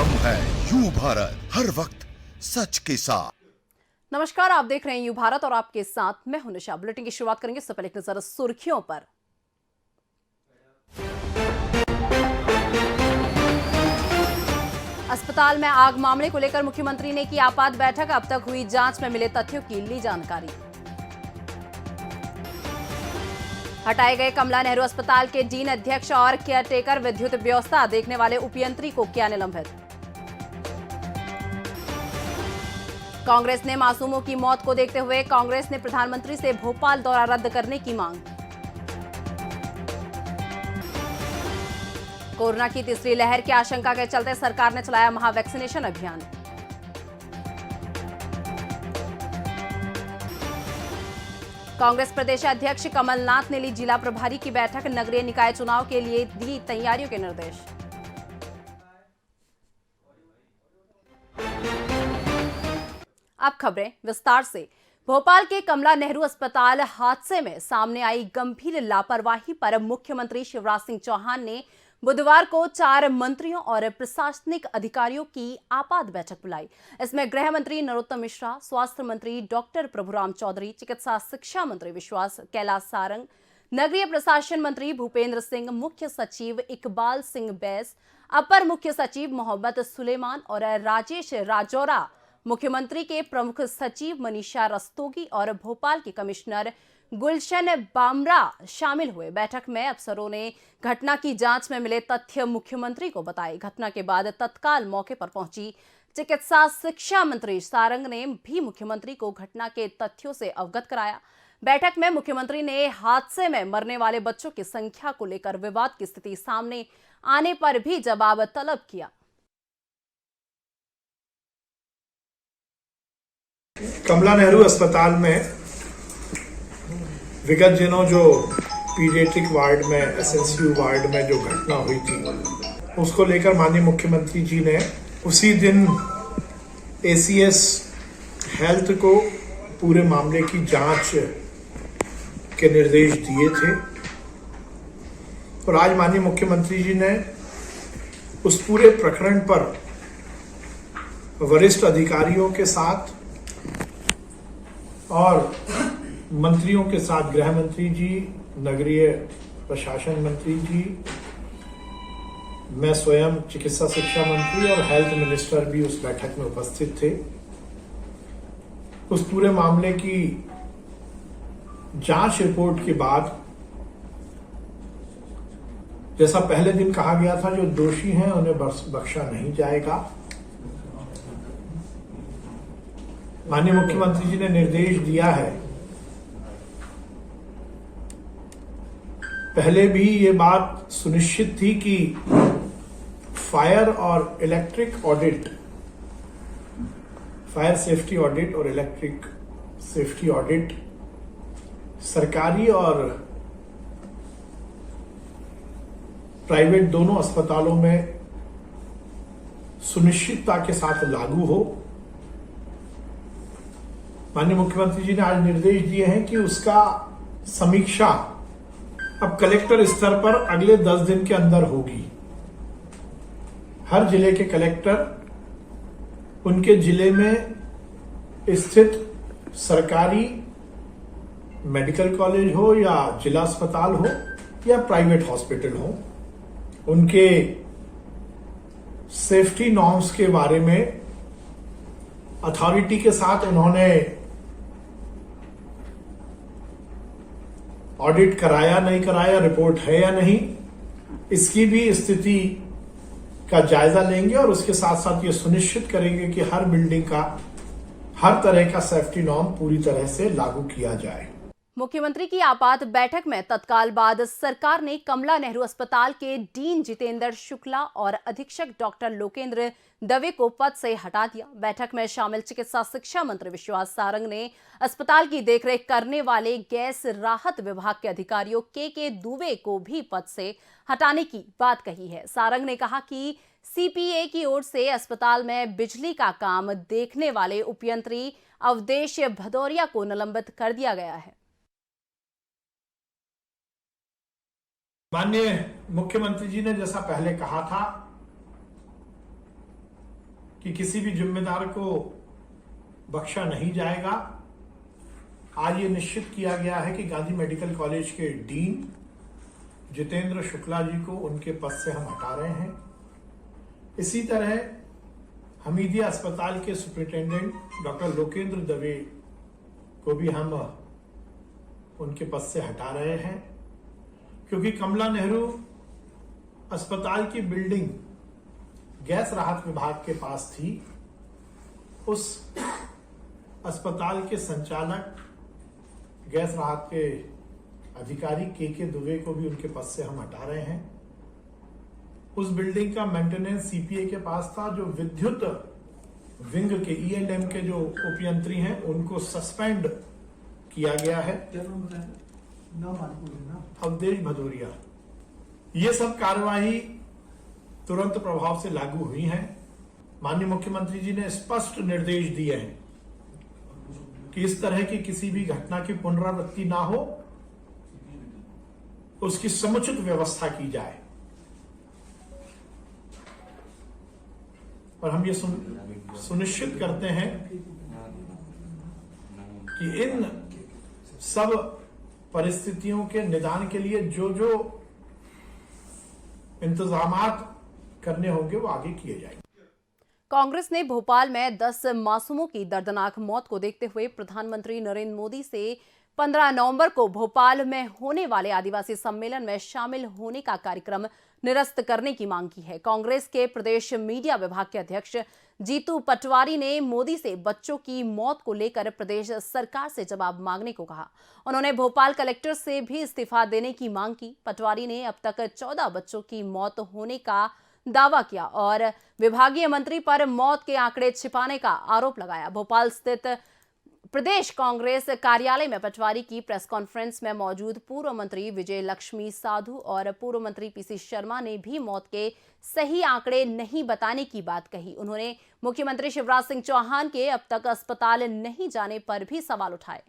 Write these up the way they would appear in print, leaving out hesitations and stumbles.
हम हैं यू भारत, हर वक्त सच के साथ। नमस्कार, आप देख रहे हैं यू भारत और आपके साथ मैं हूं निशा। बुलेटिन की शुरुआत करेंगे, इससे पहले एक नजर सुर्खियों पर। अस्पताल में आग मामले को लेकर मुख्यमंत्री ने की आपात बैठक। अब तक हुई जांच में मिले तथ्यों की ली जानकारी। हटाए गए कमला नेहरू अस्पताल के डीन अध्यक्ष और केयरटेकर, विद्युत व्यवस्था देखने वाले उपयंत्री को किया निलंबित। कांग्रेस ने मासूमों की मौत को देखते हुए कांग्रेस ने प्रधानमंत्री से भोपाल दौरा रद्द करने की मांग। कोरोना की तीसरी लहर की आशंका के चलते सरकार ने चलाया महावैक्सीनेशन अभियान। कांग्रेस प्रदेश अध्यक्ष कमलनाथ ने ली जिला प्रभारी की बैठक। नगरीय निकाय चुनाव के लिए दी तैयारियों के निर्देश। अब खबरें विस्तार से। भोपाल के कमला नेहरू अस्पताल हादसे में सामने आई गंभीर लापरवाही पर मुख्यमंत्री शिवराज सिंह चौहान ने बुधवार को 4 मंत्रियों और प्रशासनिक अधिकारियों की आपात बैठक बुलाई। इसमें गृह मंत्री नरोत्तम मिश्रा, स्वास्थ्य मंत्री डॉक्टर प्रभुराम चौधरी, चिकित्सा शिक्षा मंत्री विश्वास कैलाश सारंग, नगरीय प्रशासन मंत्री भूपेंद्र सिंह, मुख्य सचिव इकबाल सिंह बैस, अपर मुख्य सचिव मोहम्मद सुलेमान और राजेश राजौरा, मुख्यमंत्री के प्रमुख सचिव मनीषा रस्तोगी और भोपाल के कमिश्नर गुलशन बामरा शामिल हुए। बैठक में अफसरों ने घटना की जांच में मिले तथ्य मुख्यमंत्री को बताए। घटना के बाद तत्काल मौके पर पहुंची चिकित्सा शिक्षा मंत्री सारंग ने भी मुख्यमंत्री को घटना के तथ्यों से अवगत कराया। बैठक में मुख्यमंत्री ने हादसे में मरने वाले बच्चों की संख्या को लेकर विवाद की स्थिति सामने आने पर भी जवाब तलब किया। कमला नेहरू अस्पताल में विगत दिनों जो पीडियाट्रिक वार्ड में, एसएनसीयू वार्ड में जो घटना हुई थी, उसको लेकर माननीय मुख्यमंत्री जी ने उसी दिन एसीएस हेल्थ को पूरे मामले की जांच के निर्देश दिए थे और आज माननीय मुख्यमंत्री जी ने उस पूरे प्रकरण पर वरिष्ठ अधिकारियों के साथ और मंत्रियों के साथ, गृह मंत्री जी, नगरीय प्रशासन मंत्री जी, मैं स्वयं चिकित्सा शिक्षा मंत्री और हेल्थ मिनिस्टर भी उस बैठक में उपस्थित थे। उस पूरे मामले की जांच रिपोर्ट के बाद, जैसा पहले दिन कहा गया था, जो दोषी हैं उन्हें बख्शा नहीं जाएगा। माननीय मुख्यमंत्री जी ने निर्देश दिया है। पहले भी ये बात सुनिश्चित थी कि फायर और electric audit, fire safety audit और इलेक्ट्रिक सेफ्टी ऑडिट सरकारी और प्राइवेट दोनों अस्पतालों में सुनिश्चितता के साथ लागू हो। माननीय मुख्यमंत्री जी ने आज निर्देश दिए हैं कि उसका समीक्षा अब कलेक्टर स्तर पर अगले 10 दिन के अंदर होगी। हर जिले के कलेक्टर उनके जिले में स्थित सरकारी मेडिकल कॉलेज हो या जिला अस्पताल हो या प्राइवेट हॉस्पिटल हो, उनके सेफ्टी नॉर्म्स के बारे में अथॉरिटी के साथ उन्होंने ऑडिट कराया नहीं कराया, रिपोर्ट है या नहीं, इसकी भी स्थिति का जायजा लेंगे और उसके साथ साथ ये सुनिश्चित करेंगे कि हर बिल्डिंग का हर तरह का सेफ्टी नॉर्म पूरी तरह से लागू किया जाए। मुख्यमंत्री की आपात बैठक में तत्काल बाद सरकार ने कमला नेहरू अस्पताल के डीन जितेंद्र शुक्ला और अधीक्षक डॉक्टर लोकेंद्र दवे को पद से हटा दिया। बैठक में शामिल चिकित्सा शिक्षा मंत्री विश्वास सारंग ने अस्पताल की देखरेख करने वाले गैस राहत विभाग के अधिकारियों के दुबे को भी पद से हटाने की बात कही है। सारंग ने कहा कि सीपीए की ओर से अस्पताल में बिजली का काम देखने वाले उपयंत्री अवधेश भदौरिया को निलंबित कर दिया गया है। माननीय मुख्यमंत्री जी ने जैसा पहले कहा था कि किसी भी जिम्मेदार को बख्शा नहीं जाएगा। आज ये निश्चित किया गया है कि गांधी मेडिकल कॉलेज के डीन जितेंद्र शुक्ला जी को उनके पद से हम हटा रहे हैं। इसी तरह हमीदिया अस्पताल के सुपरिटेंडेंट डॉक्टर लोकेंद्र दवे को भी हम उनके पद से हटा रहे हैं, क्योंकि कमला नेहरू अस्पताल की बिल्डिंग गैस राहत विभाग के पास थी। उस अस्पताल के संचालक गैस राहत के अधिकारी के दुबे को भी उनके पद से हम हटा रहे हैं। उस बिल्डिंग का मेंटेनेंस सीपीए के पास था। जो विद्युत विंग के ईएलएम के जो उपयंत्री हैं उनको सस्पेंड किया गया है। अवधेश भदौरिया। ये सब कार्यवाही तुरंत प्रभाव से लागू हुई है। माननीय मुख्यमंत्री जी ने स्पष्ट निर्देश दिए हैं कि इस तरह की किसी भी घटना की पुनरावृत्ति ना हो, उसकी समुचित व्यवस्था की जाए। और हम ये सुनिश्चित करते हैं कि इन सब परिस्थितियों के निदान के लिए जो जो इंतजामात करने होंगे वो आगे किए जाएंगे। कांग्रेस ने भोपाल में 10 मासूमों की दर्दनाक मौत को देखते हुए प्रधानमंत्री नरेंद्र मोदी से 15 नवंबर को भोपाल में होने वाले आदिवासी सम्मेलन में शामिल होने का कार्यक्रम निरस्त करने की मांग की है। कांग्रेस के प्रदेश मीडिया विभाग के अध्यक्ष जीतू पटवारी ने मोदी से बच्चों की मौत को लेकर प्रदेश सरकार से जवाब मांगने को कहा। उन्होंने भोपाल कलेक्टर से भी इस्तीफा देने की मांग की। पटवारी ने अब तक 14 बच्चों की मौत होने का दावा किया और विभागीय मंत्री पर मौत के आंकड़े छिपाने का आरोप लगाया। भोपाल स्थित प्रदेश कांग्रेस कार्यालय में पटवारी की प्रेस कॉन्फ्रेंस में मौजूद पूर्व मंत्री विजय लक्ष्मी साधु और पूर्व मंत्री पीसी शर्मा ने भी मौत के सही आंकड़े नहीं बताने की बात कही। उन्होंने मुख्यमंत्री शिवराज सिंह चौहान के अब तक अस्पताल नहीं जाने पर भी सवाल उठाए।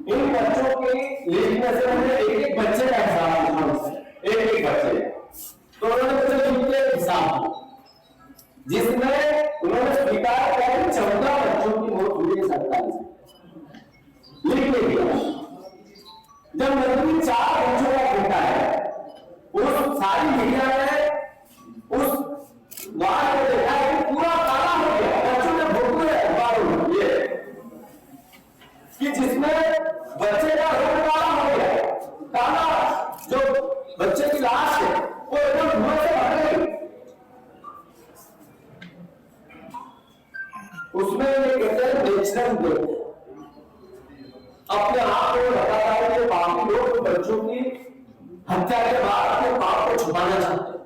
इन बच्चों के लिस्ट में से उन्होंने एक बच्चे का हिसाब लिखा, एक बच्चे तो उन्होंने बच्चों के हिसाब जिसमें उन्होंने स्वीकार किया कि 14 बच्चों की मौत हुई है सरकार से लिख के दिया। जब मंत्री 4 बच्चों का बेटा है, उस सारी मीडिया ने उस वार्ड को देखा है कि पूरा काला हो गया, बच्चों ने भोगने कि जिसमें बच्चे का रंग काला हो गया, काला जो बच्चे की लाश है वो एकदम धुआं से भर गई। उसमें ये कहते हैं नेचुरल डेथ। अपने आप को बताता है कि बाकी लोग बच्चों की हत्या के बाद अपने पाप को छुपाना चाहते हैं।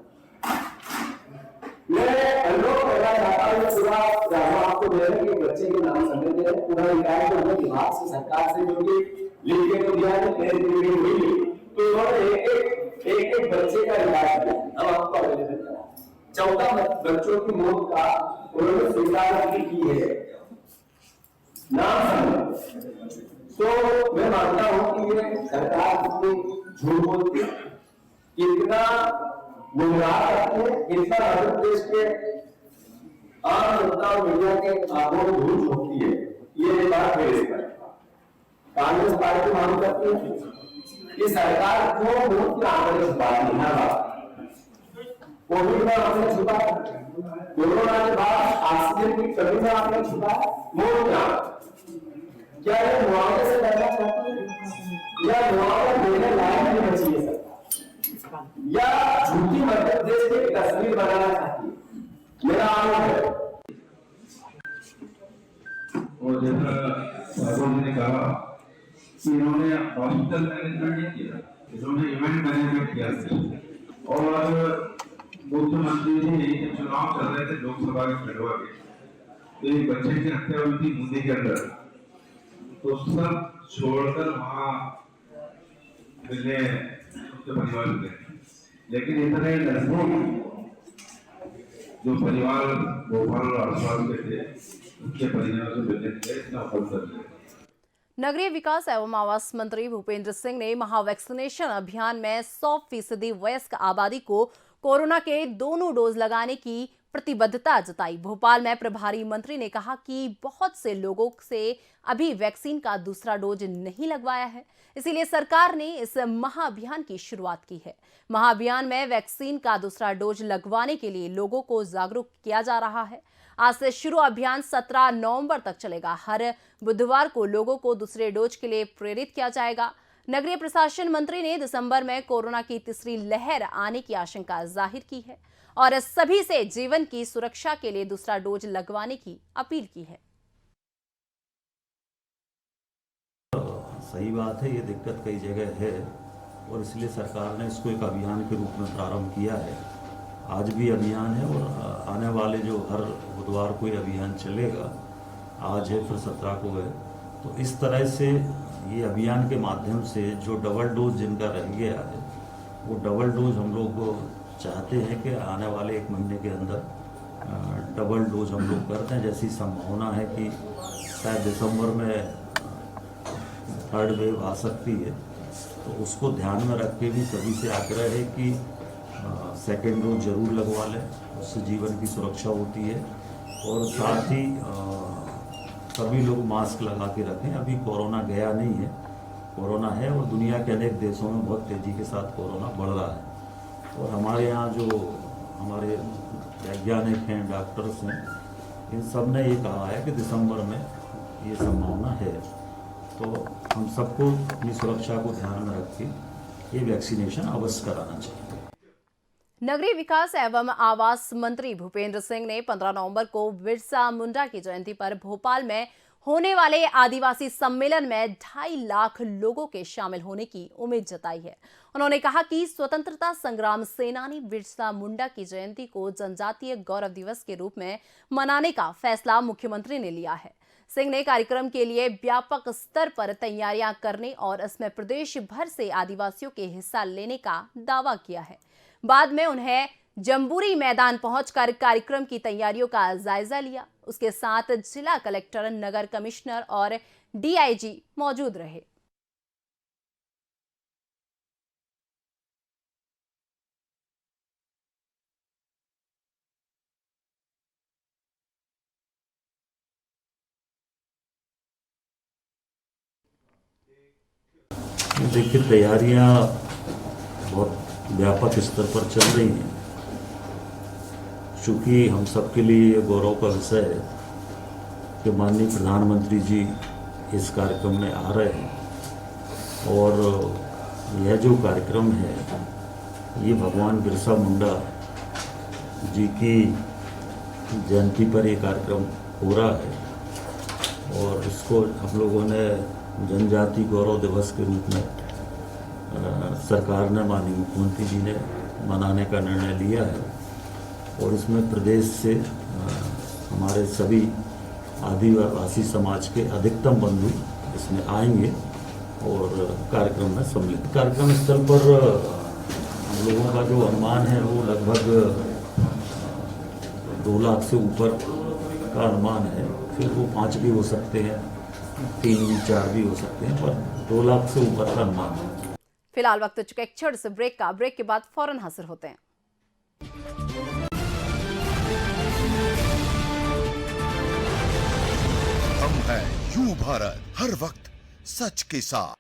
मैं अनुरोध करना चाहता हूं पूरा आपको दे रहे हैं बच्चे के नाम समय दे रहे पूरा रिकॉर्ड तो हमें विभाग से सरकार से जो कि लिख के तो दिया है तो उन्होंने एक बच्चे का रिकॉर्ड दिया। अब आपको अवेलेबल करा 14 बच्चों की मौत का उन्होंने स्वीकार की है नाम समय। तो मैं मानता हूं कि ये सरकार कितनी झूठ बोलती है, कितना गुमराह करती है, कितना मध्य प्रदेश के आम जनता और मीडिया के आंखों में धूल झोंकती है। ये बात मेरे पर कांग्रेस पार्टी मांग करती है कि सरकार को मौत के आंकड़े छुपाती है। कोविड में आपने छुपा, कोरोना के बाद ऑक्सीजन की कमी में आपने छुपा, मौत का क्या ये मुआवजे से करना चाहती है या मुआवजा देने लायक नहीं बची है सरकार, या झूठी मध्य प्रदेश की तस्वीर बनाना चाहती है? मेरा आरोप है। और जैसा ने कहा कि इन्होंने हॉस्पिटल मैनेजमेंट नहीं किया, इन्होंने इवेंट मैनेजमेंट किया। और मुख्यमंत्री जी चुनाव चल रहे थे लोकसभा के खंडवा के, तो एक बच्चे की हत्या हुई थी बूंदी के अंदर, तो सब छोड़कर वहां मिलने उसके परिवार में, लेकिन इतने नजदीक जो परिवार भोपाल और आसपास के थे उनके परिवार से मिलने के लिए इतना अवसर मिले। नगरीय विकास एवं आवास मंत्री भूपेंद्र सिंह ने महावैक्सीनेशन अभियान में 100% वयस्क आबादी को कोरोना के दोनों डोज लगाने की प्रतिबद्धता जताई। भोपाल में प्रभारी मंत्री ने कहा कि बहुत से लोगों से अभी वैक्सीन का दूसरा डोज नहीं लगवाया है, इसीलिए सरकार ने इस महाअभियान की शुरुआत की है। महाअभियान में वैक्सीन का दूसरा डोज लगवाने के लिए लोगों को जागरूक किया जा रहा है। आज से शुरू अभियान 17 नवंबर तक चलेगा। हर बुधवार को लोगों को दूसरे डोज के लिए प्रेरित किया जाएगा। नगरीय प्रशासन मंत्री ने दिसंबर में कोरोना की तीसरी लहर आने की आशंका जाहिर की है और सभी से जीवन की सुरक्षा के लिए दूसरा डोज लगवाने की अपील की है। सही बात है, ये दिक्कत कई जगह है और इसलिए सरकार ने इसको एक अभियान के रूप में प्रारंभ किया है। आज भी अभियान है और आने वाले जो हर बुधवार को ये अभियान चलेगा, आज है फिर 17 को है। तो इस तरह से ये अभियान के माध्यम से जो डबल डोज जिनका रह गया है वो डबल डोज हम लोग चाहते हैं कि आने वाले 1 महीने के अंदर डबल डोज हम लोग करते हैं। जैसी संभावना है कि शायद दिसंबर में 3rd वेव आ सकती है, तो उसको ध्यान में रख के भी सभी से आग्रह है कि 2nd डोज जरूर लगवा लें, उससे जीवन की सुरक्षा होती है। और साथ ही सभी लोग मास्क लगा के रखें। अभी कोरोना गया नहीं है, कोरोना है और दुनिया के अनेक देशों में बहुत तेज़ी के साथ कोरोना बढ़ रहा है। और हमारे यहाँ जो हमारे वैज्ञानिक हैं, डॉक्टर्स हैं, इन सब ने ये कहा है कि दिसंबर में ये संभावना है। तो हम सबको अपनी सुरक्षा को ध्यान में रख के ये वैक्सीनेशन अवश्य कराना चाहिए। नगरीय विकास एवं आवास मंत्री भूपेंद्र सिंह ने 15 नवंबर को बिरसा मुंडा की जयंती पर भोपाल में होने वाले आदिवासी सम्मेलन में 2.5 लाख लोगों के शामिल होने की उम्मीद जताई है। उन्होंने कहा कि स्वतंत्रता संग्राम सेनानी बिरसा मुंडा की जयंती को जनजातीय गौरव दिवस के रूप में मनाने का फैसला मुख्यमंत्री ने लिया है। सिंह ने कार्यक्रम के लिए व्यापक स्तर पर तैयारियां करने और इसमें प्रदेश भर से आदिवासियों के हिस्सा लेने का दावा किया है। बाद में उन्हें जम्बूरी मैदान पहुंचकर कार्यक्रम की तैयारियों का जायजा लिया। उसके साथ जिला कलेक्टर, नगर कमिश्नर और डीआईजी मौजूद रहे। देखिए, तैयारियां बहुत व्यापक स्तर पर चल रही हैं। चूँकि हम सबके लिए गौरव का विषय है कि माननीय प्रधानमंत्री जी इस कार्यक्रम में आ रहे हैं और यह जो कार्यक्रम है ये भगवान बिरसा मुंडा जी की जयंती पर ये कार्यक्रम हो रहा है और इसको हम लोगों ने जनजाति गौरव दिवस के रूप में सरकार ने, माननीय मुख्यमंत्री जी ने मनाने का निर्णय लिया है और इसमें प्रदेश से हमारे सभी आदिवासी समाज के अधिकतम बंधु इसमें आएंगे और कार्यक्रम में सम्मिलित। कार्यक्रम स्थल पर हम लोगों का जो अनुमान है वो लगभग 2 लाख से ऊपर का अनुमान है। फिर वो 5 भी हो सकते हैं, 3 भी, 4 भी हो सकते हैं, पर 2 लाख से ऊपर का अनुमान है। फिलहाल वक्त हो चुका एक छोटे से ब्रेक का। ब्रेक के बाद फौरन हाजिर होते हैं। हम हैं यू भारत, हर वक्त सच के साथ।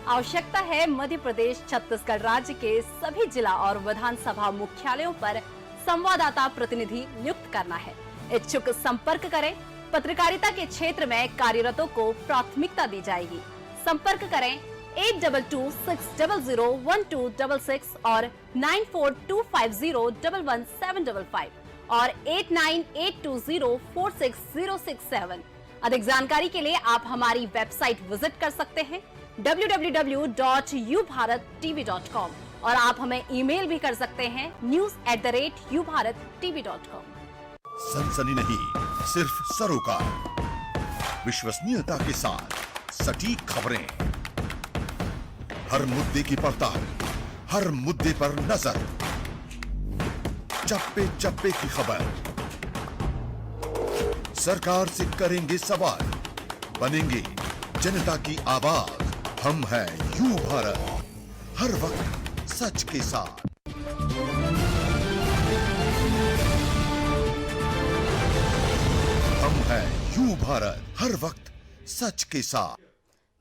आवश्यकता है मध्य प्रदेश, छत्तीसगढ़ राज्य के सभी जिला और विधानसभा मुख्यालयों पर संवाददाता प्रतिनिधि नियुक्त करना है। इच्छुक संपर्क करें। पत्रकारिता के क्षेत्र में कार्यरतों को प्राथमिकता दी जाएगी। संपर्क करें 8226001266 और 9425011755 और 8982046067। अधिक जानकारी के लिए आप हमारी वेबसाइट विजिट कर सकते हैं www.ubharattv.com और आप हमें ईमेल भी कर सकते हैं news@ubharattv.com। सनसनी नहीं, सिर्फ सरोकार, विश्वसनीयता के साथ सटीक खबरें, हर मुद्दे की पड़ताल, हर मुद्दे पर नजर, चप्पे चप्पे की खबर, सरकार से करेंगे सवाल, बनेंगे जनता की आवाज हम हैं यू भारत, हर वक्त सच के साथ। हम हैं यू भारत, हर वक्त सच के साथ।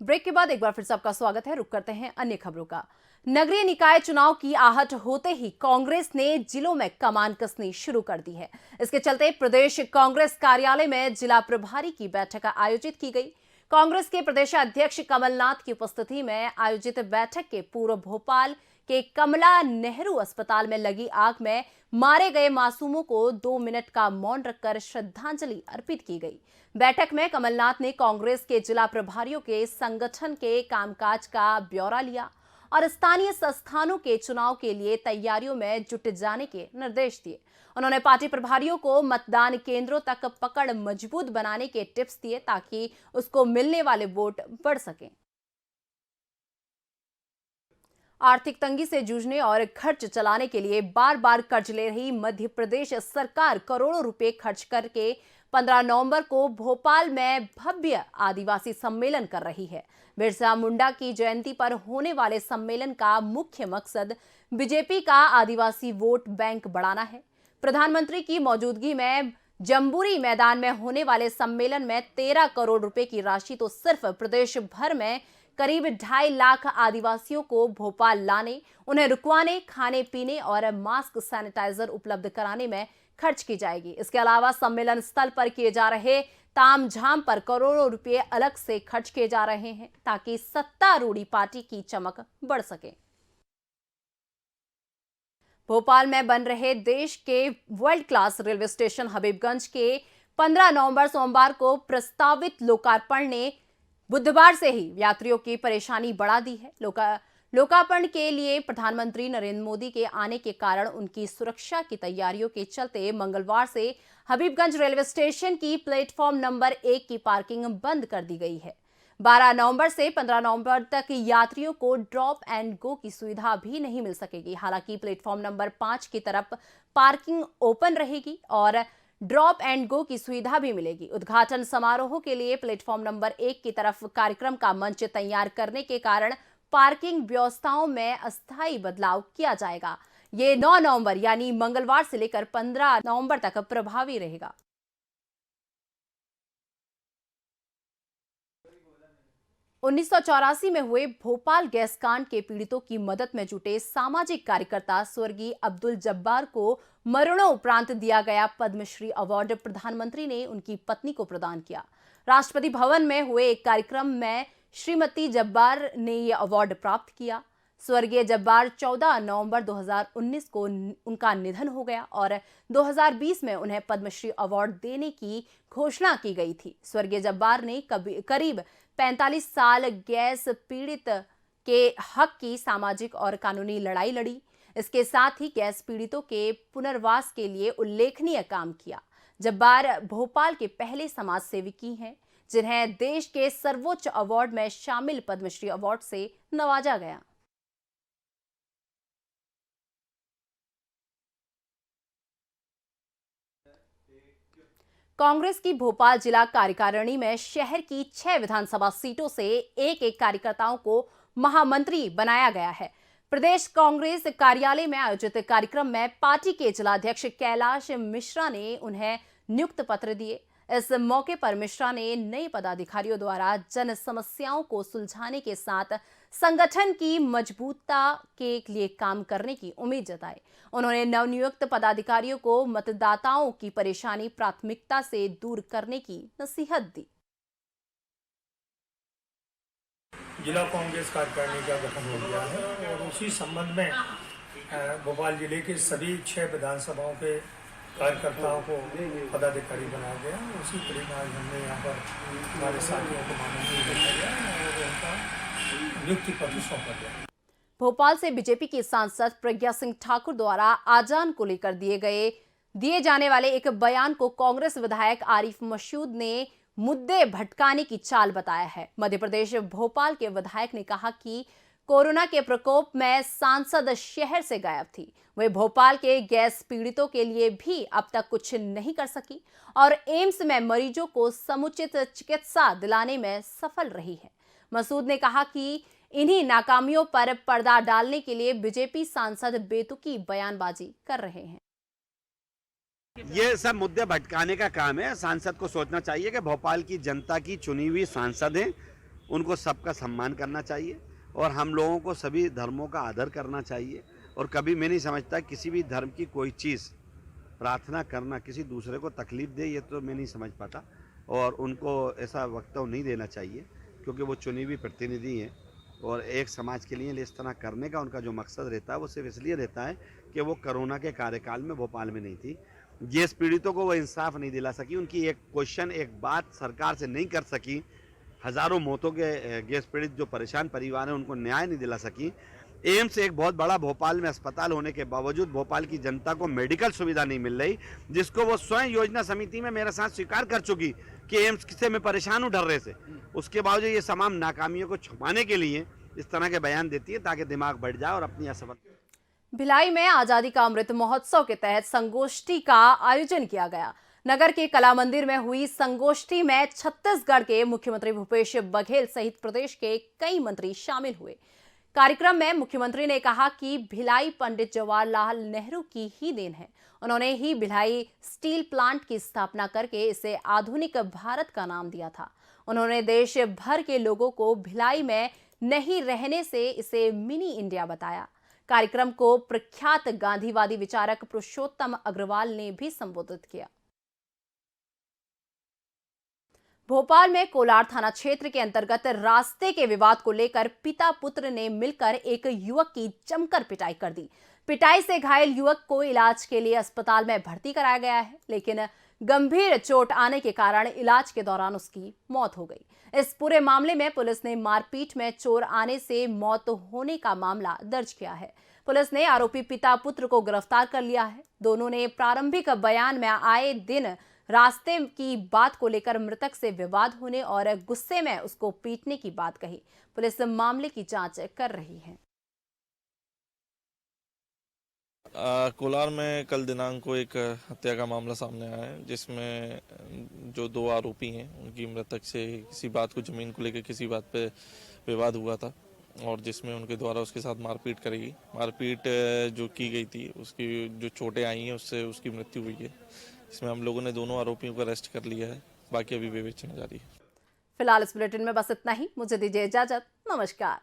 ब्रेक के बाद एक बार फिर से आपका स्वागत है। रुक करते हैं अन्य खबरों का। नगरीय निकाय चुनाव की आहट होते ही कांग्रेस ने जिलों में कमान कसनी शुरू कर दी है। इसके चलते प्रदेश कांग्रेस कार्यालय में जिला प्रभारी की बैठक आयोजित की गई। कांग्रेस के प्रदेश अध्यक्ष कमलनाथ की उपस्थिति में आयोजित बैठक के पूर्व भोपाल के कमला नेहरू अस्पताल में लगी आग में मारे गए मासूमों को 2 मिनट का मौन रखकर श्रद्धांजलि अर्पित की गई। बैठक में कमलनाथ ने कांग्रेस के जिला प्रभारियों के संगठन के कामकाज का ब्यौरा लिया और स्थानीय संस्थानों के चुनाव के लिए तैयारियों में जुट जाने के निर्देश दिए। उन्होंने पार्टी प्रभारियों को मतदान केंद्रों तक पकड़ मजबूत बनाने के टिप्स दिए ताकि उसको मिलने वाले वोट बढ़ सकें। आर्थिक तंगी से जूझने और खर्च चलाने के लिए बार बार कर्ज ले रही मध्य प्रदेश सरकार करोड़ों रुपए खर्च करके 15 नवंबर को भोपाल में भव्य आदिवासी सम्मेलन कर रही है। बिरसा मुंडा की जयंती पर होने वाले सम्मेलन का मुख्य मकसद बीजेपी का आदिवासी वोट बैंक बढ़ाना है। प्रधानमंत्री की मौजूदगी में जम्बूरी मैदान में होने वाले सम्मेलन में 13 करोड़ रुपए की राशि तो सिर्फ प्रदेश भर में करीब 2.5 लाख आदिवासियों को भोपाल लाने, उन्हें रुकवाने, खाने पीने और मास्क सैनिटाइजर उपलब्ध कराने में खर्च की जाएगी। इसके अलावा सम्मेलन स्थल पर किए जा रहे तामझाम पर करोड़ों रुपए अलग से खर्च किए जा रहे हैं ताकि सत्तारूढ़ी पार्टी की चमक बढ़ सके। भोपाल में बन रहे देश के world class railway station Habibganj के 15 नवंबर सोमवार को प्रस्तावित लोकार्पण ने बुधवार से ही यात्रियों की परेशानी बढ़ा दी है। लोकार्पण के लिए प्रधानमंत्री नरेंद्र मोदी के आने के कारण उनकी सुरक्षा की तैयारियों के चलते मंगलवार से हबीबगंज रेलवे स्टेशन की प्लेटफॉर्म नंबर 1 की पार्किंग बंद कर दी गई है। 12 नवंबर से 15 नवंबर तक यात्रियों को ड्रॉप एंड गो की सुविधा भी नहीं मिल सकेगी। हालांकि प्लेटफॉर्म नंबर 5 की तरफ पार्किंग ओपन रहेगी और ड्रॉप एंड गो की सुविधा भी मिलेगी। उद्घाटन समारोह के लिए प्लेटफॉर्म नंबर 1 की तरफ कार्यक्रम का मंच तैयार करने के कारण पार्किंग व्यवस्थाओं में अस्थायी बदलाव किया जाएगा। ये 9 नवंबर यानी मंगलवार से लेकर 15 नवंबर तक प्रभावी रहेगा। उन्नीस में हुए भोपाल गैस कांड के पीड़ितों की मदद में जुटे सामाजिक कार्यकर्ता स्वर्गीय अब्दुल जब्बार को मरणोपरांत दिया गया पद्मश्री अवार्ड प्रधानमंत्री ने उनकी पत्नी को प्रदान किया। राष्ट्रपति भवन में हुए एक कार्यक्रम में श्रीमती जब्बार ने यह अवार्ड प्राप्त किया। स्वर्गीय जब्बार 14 नवंबर 2019 को उनका निधन हो गया और 2020 में उन्हें पद्मश्री अवार्ड देने की घोषणा की गई थी। स्वर्गीय जब्बार ने करीब 45 साल गैस पीड़ित के हक की सामाजिक और कानूनी लड़ाई लड़ी। इसके साथ ही गैस पीड़ितों के पुनर्वास के लिए उल्लेखनीय काम किया। जब्बार भोपाल के पहले समाज सेवकी हैं जिन्हें देश के सर्वोच्च अवार्ड में शामिल पद्मश्री अवार्ड से नवाजा गया। कांग्रेस की भोपाल जिला कार्यकारिणी में शहर की 6 विधानसभा सीटों से एक कार्यकर्ताओं को महामंत्री बनाया गया है। प्रदेश कांग्रेस कार्यालय में आयोजित कार्यक्रम में पार्टी के जिलाध्यक्ष कैलाश मिश्रा ने उन्हें नियुक्त पत्र दिए। इस मौके पर मिश्रा ने नए पदाधिकारियों द्वारा जन समस्याओं को सुलझाने के साथ संगठन की मजबूतता के लिए काम करने की उम्मीद जताई। उन्होंने नवनियुक्त पदाधिकारियों को मतदाताओं की परेशानी प्राथमिकता से दूर करने की नसीहत दी। जिला कांग्रेस कार्यकारिणी का गठन हो गया है और उसी संबंध में भोपाल जिले के सभी 6 विधानसभाओं के कार्यकर्ताओं को पदाधिकारी बनाया गया। उसी कड़ी में आज हमने यहाँ पर हमारे साथियों को माननीय किया गया और उनका नियुक्ति पत्र सौंपा गया। भोपाल से बीजेपी की सांसद प्रज्ञा सिंह ठाकुर द्वारा आजान को लेकर दिए जाने वाले एक बयान को कांग्रेस विधायक आरिफ मसूद ने मुद्दे भटकाने की चाल बताया है। मध्य प्रदेश भोपाल के विधायक ने कहा कि कोरोना के प्रकोप में सांसद शहर से गायब थी। वे भोपाल के गैस पीड़ितों के लिए भी अब तक कुछ नहीं कर सकी और एम्स में मरीजों को समुचित चिकित्सा दिलाने में सफल रही है। मसूद ने कहा कि इन्हीं नाकामियों पर पर्दा डालने के लिए बीजेपी सांसद बेतुकी बयानबाजी कर रहे हैं। ये सब मुद्दे भटकाने का काम है। सांसद को सोचना चाहिए कि भोपाल की जनता की चुनी हुई सांसद हैं, उनको सबका सम्मान करना चाहिए और हम लोगों को सभी धर्मों का आदर करना चाहिए। और कभी मैं नहीं समझता किसी भी धर्म की कोई चीज़ प्रार्थना करना किसी दूसरे को तकलीफ दे, ये तो मैं नहीं समझ पाता। और उनको ऐसा वक्तव्य नहीं देना चाहिए क्योंकि वो चुनी हुई प्रतिनिधि हैं और एक समाज के लिए इस तरह करने का उनका जो मकसद रहता है वो सिर्फ इसलिए रहता है कि वो कोरोना के कार्यकाल में भोपाल में नहीं थी, गैस पीड़ितों को वो इंसाफ नहीं दिला सकी, उनकी एक क्वेश्चन एक बात सरकार से नहीं कर सकी, हज़ारों मौतों के गैस पीड़ित जो परेशान परिवार हैं उनको न्याय नहीं दिला सकी। एम्स एक बहुत बड़ा भोपाल में अस्पताल होने के बावजूद भोपाल की जनता को मेडिकल सुविधा नहीं मिल रही, जिसको वो स्वयं योजना समिति में मेरे साथ स्वीकार कर चुकी कि एम्स से मैं परेशान हूँ डर्रे से। उसके बावजूद ये तमाम नाकामियों को छुपाने के लिए इस तरह के बयान देती है ताकि दिमाग बढ़ जाए और अपनी असफलता। भिलाई में आजादी का अमृत महोत्सव के तहत संगोष्ठी का आयोजन किया गया। नगर के कला मंदिर में हुई संगोष्ठी में छत्तीसगढ़ के मुख्यमंत्री भूपेश बघेल सहित प्रदेश के कई मंत्री शामिल हुए। कार्यक्रम में मुख्यमंत्री ने कहा कि भिलाई पंडित जवाहरलाल नेहरू की ही देन है। उन्होंने ही भिलाई स्टील प्लांट की स्थापना करके इसे आधुनिक भारत का नाम दिया था। उन्होंने देश भर के लोगों को भिलाई में नहीं रहने से इसे मिनी इंडिया बताया। कार्यक्रम को प्रख्यात गांधीवादी विचारक पुरुषोत्तम अग्रवाल ने भी संबोधित किया। भोपाल में कोलार थाना क्षेत्र के अंतर्गत रास्ते के विवाद को लेकर पिता पुत्र ने मिलकर एक युवक की जमकर पिटाई कर दी। पिटाई से घायल युवक को इलाज के लिए अस्पताल में भर्ती कराया गया है, लेकिन गंभीर चोट आने के कारण इलाज के दौरान उसकी मौत हो गई। इस पूरे मामले में पुलिस ने मारपीट में चोर आने से मौत होने का मामला दर्ज किया है। पुलिस ने आरोपी पिता पुत्र को गिरफ्तार कर लिया है। दोनों ने प्रारंभिक बयान में आए दिन रास्ते की बात को लेकर मृतक से विवाद होने और गुस्से में उसको पीटने की बात कही। पुलिस मामले की जांच कर रही है। कोलार में कल दिनांक को एक हत्या का मामला सामने आया है, जिसमें जो दो आरोपी हैं उनकी मृतक से किसी बात को जमीन को लेकर किसी बात पे विवाद हुआ था और जिसमें उनके द्वारा उसके साथ मारपीट करी गई। मारपीट जो की गई थी उसकी जो चोटें आई हैं उससे उसकी मृत्यु हुई है। इसमें हम लोगों ने दोनों आरोपियों को अरेस्ट कर लिया है, बाकी अभी विवेचना जारी है। फिलहाल इस बुलेटिन में बस इतना ही। मुझे दीजिए इजाजत। नमस्कार।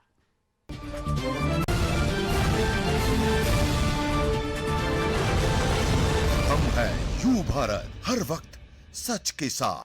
हम हैं यू भारत, हर वक्त सच के साथ।